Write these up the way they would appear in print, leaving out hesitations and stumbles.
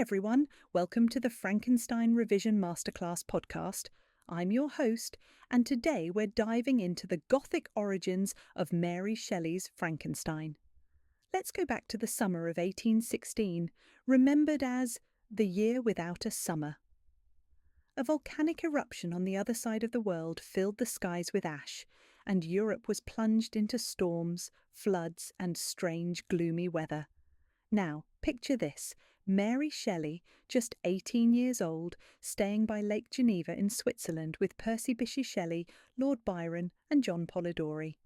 everyone, welcome to the Frankenstein Revision Masterclass podcast. I'm your host, and today we're diving into the Gothic origins of Mary Shelley's Frankenstein. Let's go back to the summer of 1816, remembered as the year without a summer. A volcanic eruption on the other side of the world filled the skies with ash, and Europe was plunged into storms, floods, and strange, gloomy weather. Now, picture this. Mary Shelley, just 18 years old, staying by Lake Geneva in Switzerland with Percy Bysshe Shelley, Lord Byron and John Polidori.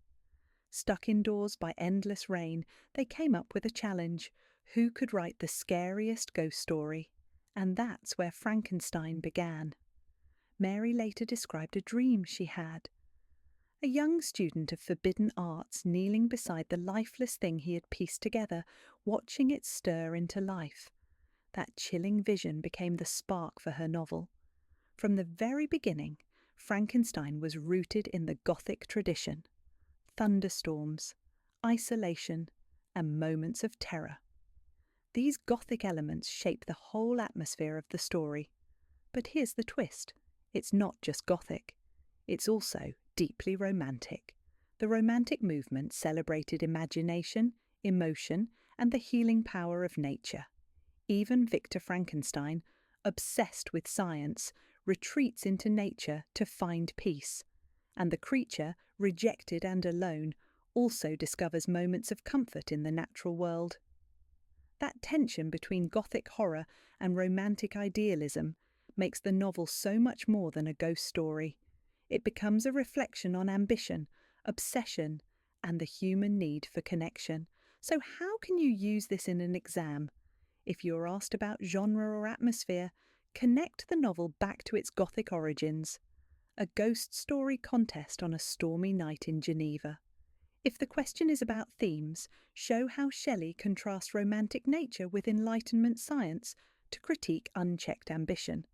Stuck indoors by endless rain, they came up with a challenge. Who could write the scariest ghost story? And that's where Frankenstein began. Mary later described a dream she had. A young student of forbidden arts kneeling beside the lifeless thing he had pieced together, watching it stir into life. That chilling vision became the spark for her novel. From the very beginning, Frankenstein was rooted in the Gothic tradition. Thunderstorms, isolation, and moments of terror. These Gothic elements shape the whole atmosphere of the story. But here's the twist. It's not just Gothic. It's also deeply romantic. The Romantic movement celebrated imagination, emotion, and the healing power of nature. Even Victor Frankenstein, obsessed with science, retreats into nature to find peace. And the creature, rejected and alone, also discovers moments of comfort in the natural world. That tension between Gothic horror and romantic idealism makes the novel so much more than a ghost story. It becomes a reflection on ambition, obsession, and the human need for connection. So how can you use this in an exam? If you're asked about genre or atmosphere, connect the novel back to its Gothic origins. A ghost story contest on a stormy night in Geneva. If the question is about themes, show how Shelley contrasts romantic nature with Enlightenment science to critique unchecked ambition.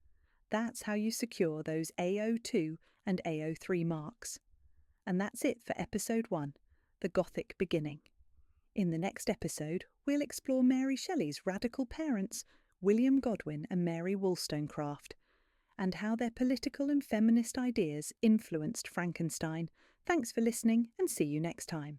That's how you secure those AO2 and AO3 marks. And that's it for episode 1, The Gothic Beginning. In the next episode, we'll explore Mary Shelley's radical parents, William Godwin and Mary Wollstonecraft, and how their political and feminist ideas influenced Frankenstein. Thanks for listening, and see you next time.